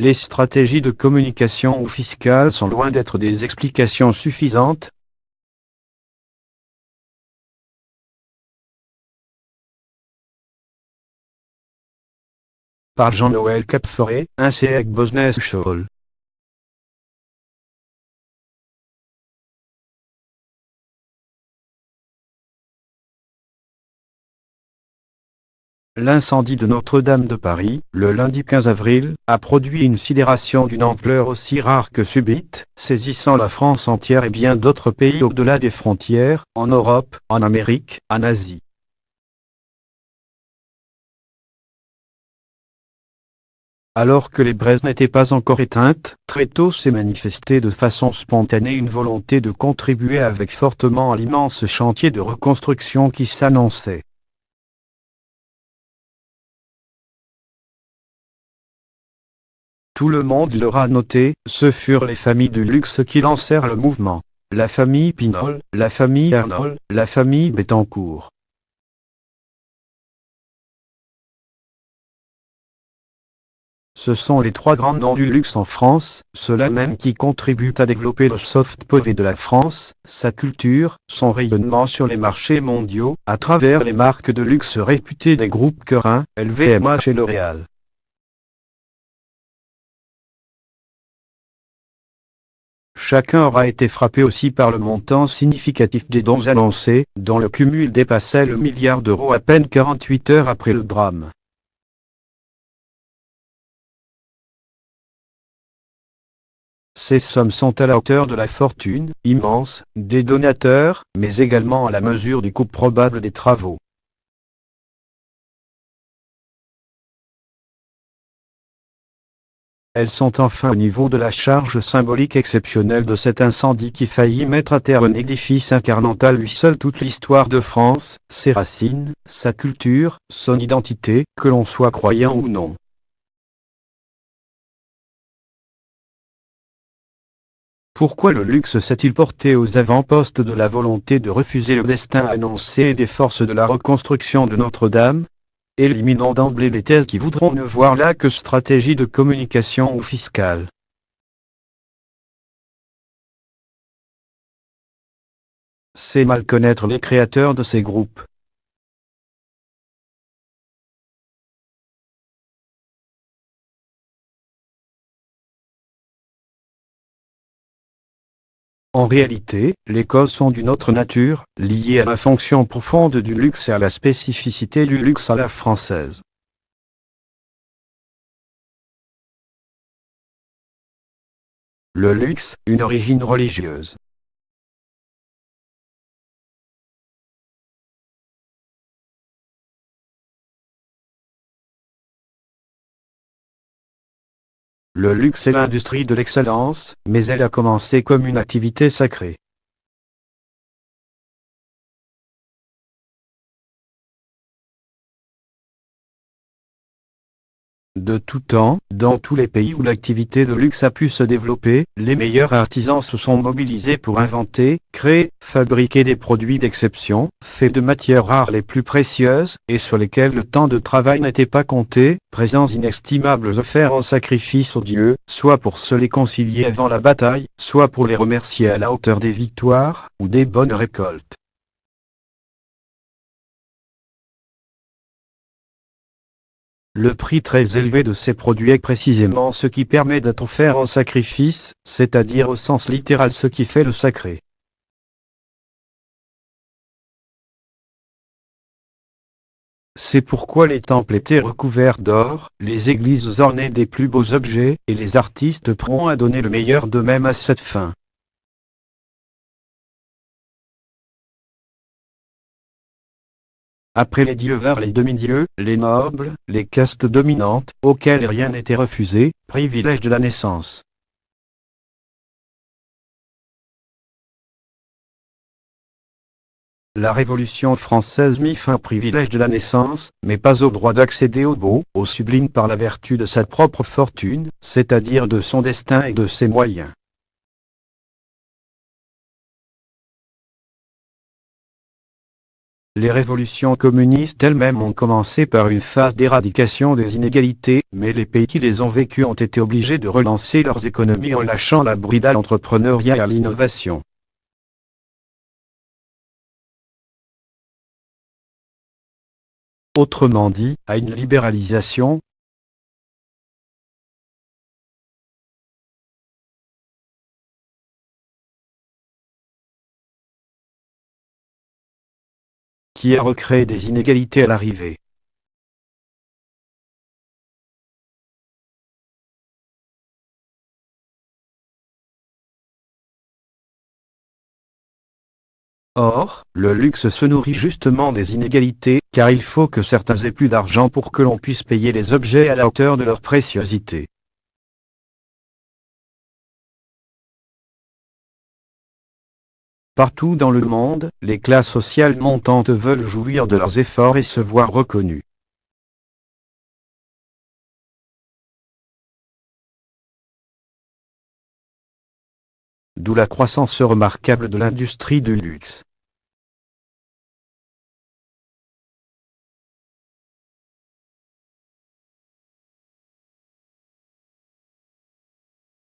Les stratégies de communication ou fiscales sont loin d'être des explications suffisantes. Par Jean-Noël Capforé, un CEC Business Show. L'incendie de Notre-Dame de Paris, le lundi 15 avril, a produit une sidération d'une ampleur aussi rare que subite, saisissant la France entière et bien d'autres pays au-delà des frontières, en Europe, en Amérique, en Asie. Alors que les braises n'étaient pas encore éteintes, très tôt s'est manifestée de façon spontanée une volonté de contribuer avec fortement à l'immense chantier de reconstruction qui s'annonçait. Tout le monde l'aura noté, ce furent les familles du luxe qui lancèrent le mouvement. La famille Pinault, la famille Arnault, la famille Bettencourt. Ce sont les trois grands noms du luxe en France, ceux-là même qui contribuent à développer le soft power de la France, sa culture, son rayonnement sur les marchés mondiaux, à travers les marques de luxe réputées des groupes Kering, LVMH et L'Oréal. Chacun aura été frappé aussi par le montant significatif des dons annoncés, dont le cumul dépassait le milliard d'euros à peine 48 heures après le drame. Ces sommes sont à la hauteur de la fortune, immense, des donateurs, mais également à la mesure du coût probable des travaux. Elles sont enfin au niveau de la charge symbolique exceptionnelle de cet incendie qui faillit mettre à terre un édifice incarnant à lui seul toute l'histoire de France, ses racines, sa culture, son identité, que l'on soit croyant ou non. Pourquoi le luxe s'est-il porté aux avant-postes de la volonté de refuser le destin annoncé des forces de la reconstruction de Notre-Dame? Éliminons d'emblée les thèses qui voudront ne voir là que stratégie de communication ou fiscale. C'est mal connaître les créateurs de ces groupes. En réalité, les causes sont d'une autre nature, liées à la fonction profonde du luxe et à la spécificité du luxe à la française. Le luxe, une origine religieuse. Le luxe est l'industrie de l'excellence, mais elle a commencé comme une activité sacrée. De tout temps, dans tous les pays où l'activité de luxe a pu se développer, les meilleurs artisans se sont mobilisés pour inventer, créer, fabriquer des produits d'exception, faits de matières rares les plus précieuses, et sur lesquels le temps de travail n'était pas compté, présents inestimables offerts en sacrifice aux dieux, soit pour se les concilier avant la bataille, soit pour les remercier à la hauteur des victoires, ou des bonnes récoltes. Le prix très élevé de ces produits est précisément ce qui permet d'être offert en sacrifice, c'est-à-dire au sens littéral ce qui fait le sacré. C'est pourquoi les temples étaient recouverts d'or, les églises ornées des plus beaux objets, et les artistes prompts à donner le meilleur d'eux-mêmes à cette fin. Après les dieux vinrent les demi-dieux, les nobles, les castes dominantes, auxquelles rien n'était refusé, privilège de la naissance. La Révolution française mit fin au privilège de la naissance, mais pas au droit d'accéder au beau, au sublime par la vertu de sa propre fortune, c'est-à-dire de son destin et de ses moyens. Les révolutions communistes elles-mêmes ont commencé par une phase d'éradication des inégalités, mais les pays qui les ont vécues ont été obligés de relancer leurs économies en lâchant la bride à l'entrepreneuriat et à l'innovation. Autrement dit, à une libéralisation qui a recréé des inégalités à l'arrivée. Or, le luxe se nourrit justement des inégalités, car il faut que certains aient plus d'argent pour que l'on puisse payer les objets à la hauteur de leur préciosité. Partout dans le monde, les classes sociales montantes veulent jouir de leurs efforts et se voir reconnus. D'où la croissance remarquable de l'industrie du luxe.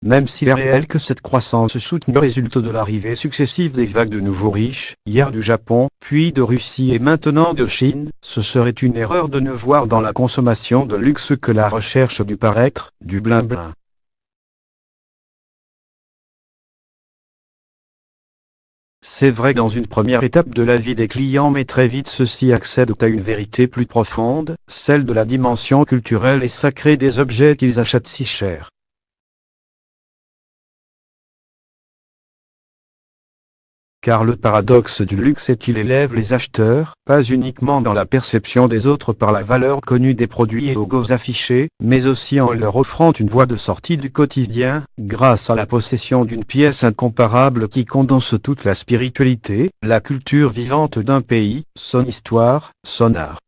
Même s'il est réel que cette croissance soutenue résulte de l'arrivée successive des vagues de nouveaux riches, hier du Japon, puis de Russie et maintenant de Chine, ce serait une erreur de ne voir dans la consommation de luxe que la recherche du paraître, du bling-bling. C'est vrai dans une première étape de la vie des clients, mais très vite ceux-ci accèdent à une vérité plus profonde, celle de la dimension culturelle et sacrée des objets qu'ils achètent si cher. Car le paradoxe du luxe est qu'il élève les acheteurs, pas uniquement dans la perception des autres par la valeur connue des produits et logos affichés, mais aussi en leur offrant une voie de sortie du quotidien, grâce à la possession d'une pièce incomparable qui condense toute la spiritualité, la culture vivante d'un pays, son histoire, son art.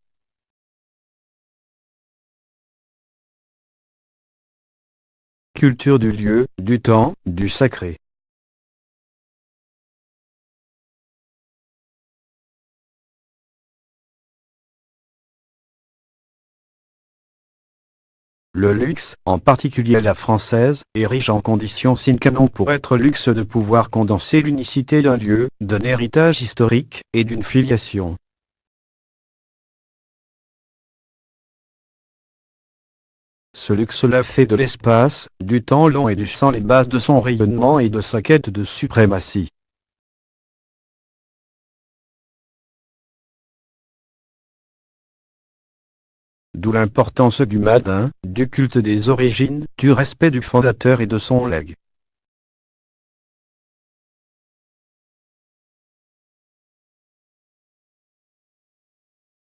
Culture du lieu, du temps, du sacré. Le luxe, en particulier la française, est riche en conditions sine qua non pour être luxe de pouvoir condenser l'unicité d'un lieu, d'un héritage historique, et d'une filiation. Ce luxe-là fait de l'espace, du temps long et du sang les bases de son rayonnement et de sa quête de suprématie. D'où l'importance du Made-in, du culte des origines, du respect du fondateur et de son legs.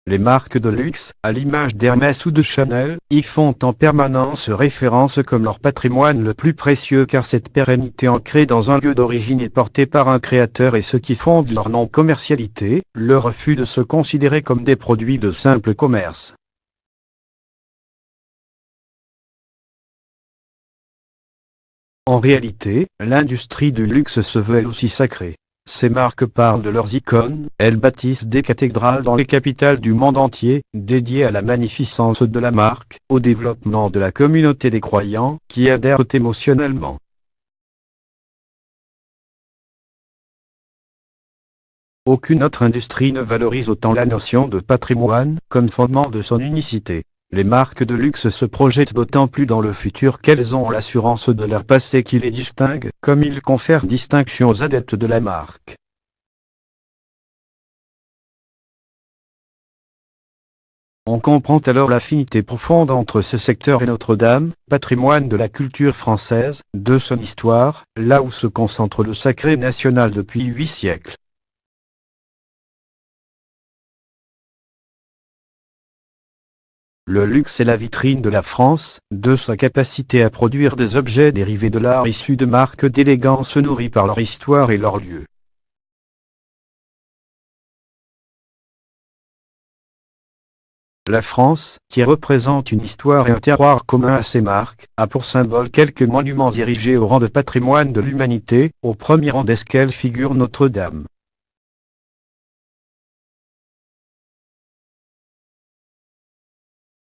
Les marques de luxe, à l'image d'Hermès ou de Chanel, y font en permanence référence comme leur patrimoine le plus précieux, car cette pérennité ancrée dans un lieu d'origine est portée par un créateur et ce qui fonde leur non-commercialité, le refus de se considérer comme des produits de simple commerce. En réalité, l'industrie du luxe se veut elle aussi sacrée. Ces marques parlent de leurs icônes, elles bâtissent des cathédrales dans les capitales du monde entier, dédiées à la magnificence de la marque, au développement de la communauté des croyants, qui adhèrent émotionnellement. Aucune autre industrie ne valorise autant la notion de patrimoine, comme fondement de son unicité. Les marques de luxe se projettent d'autant plus dans le futur qu'elles ont l'assurance de leur passé qui les distingue, comme ils confèrent distinction aux adeptes de la marque. On comprend alors l'affinité profonde entre ce secteur et Notre-Dame, patrimoine de la culture française, de son histoire, là où se concentre le sacré national depuis 8 siècles. Le luxe est la vitrine de la France, de sa capacité à produire des objets dérivés de l'art issus de marques d'élégance nourries par leur histoire et leur lieu. La France, qui représente une histoire et un terroir commun à ces marques, a pour symbole quelques monuments érigés au rang de patrimoine de l'humanité, au premier rang desquels figure Notre-Dame.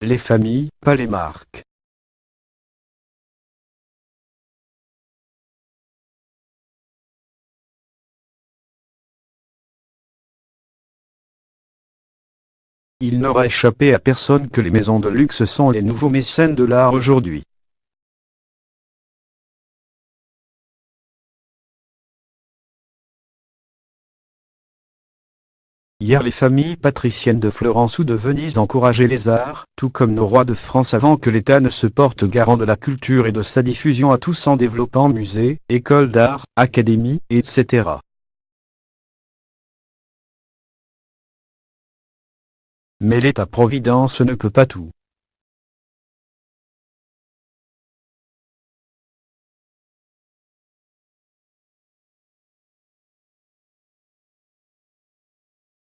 les familles, pas les marques. Il n'aura échappé à personne que les maisons de luxe sont les nouveaux mécènes de l'art aujourd'hui. Hier, les familles patriciennes de Florence ou de Venise encourageaient les arts, tout comme nos rois de France avant que l'État ne se porte garant de la culture et de sa diffusion à tous en développant musées, écoles d'art, académies, etc. Mais l'État-providence ne peut pas tout.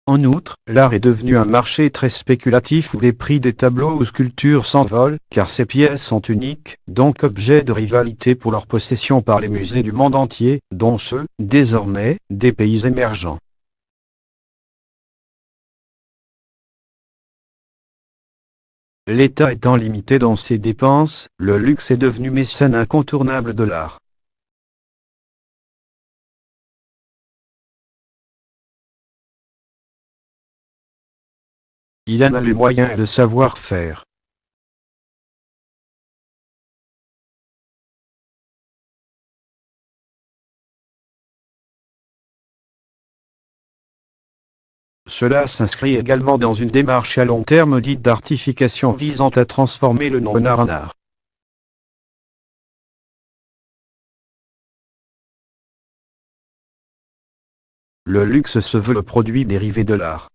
En outre, l'art est devenu un marché très spéculatif où les prix des tableaux ou sculptures s'envolent, car ces pièces sont uniques, donc objets de rivalité pour leur possession par les musées du monde entier, dont ceux, désormais, des pays émergents. L'État étant limité dans ses dépenses, le luxe est devenu mécène incontournable de l'art. Il en a les moyens et le savoir-faire. Cela s'inscrit également dans une démarche à long terme dite d'artification visant à transformer le non-art en art. Le luxe se veut le produit dérivé de l'art.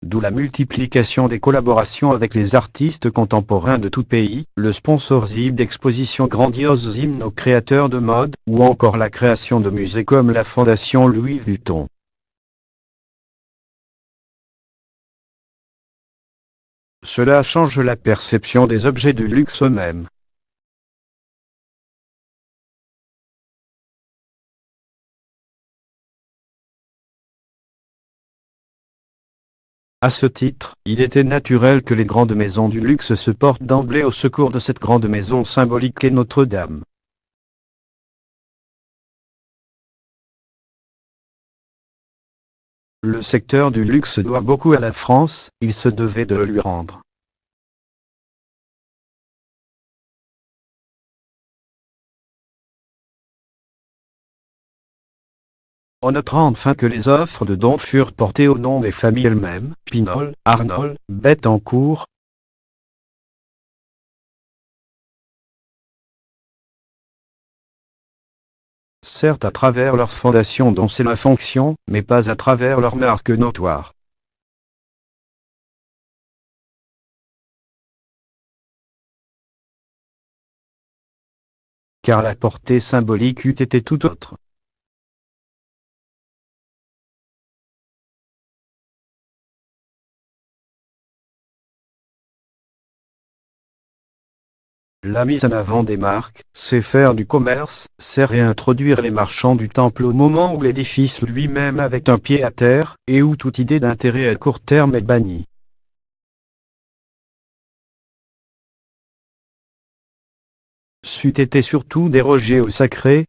D'où la multiplication des collaborations avec les artistes contemporains de tout pays, le sponsoring d'expositions grandioses hymnes aux créateurs de mode, ou encore la création de musées comme la Fondation Louis Vuitton. Cela change la perception des objets du luxe eux-mêmes. À ce titre, il était naturel que les grandes maisons du luxe se portent d'emblée au secours de cette grande maison symbolique qu'est Notre-Dame. Le secteur du luxe doit beaucoup à la France, il se devait de le lui rendre. On notera enfin que les offres de dons furent portées au nom des familles elles-mêmes, Pinol, Arnol, Bettencourt. Certes à travers leur fondation dont c'est la fonction, mais pas à travers leur marque notoire. Car la portée symbolique eût été tout autre. La mise en avant des marques, c'est faire du commerce, c'est réintroduire les marchands du temple au moment où l'édifice lui-même avait un pied à terre, et où toute idée d'intérêt à court terme est bannie. C'eût été surtout déroger au sacré,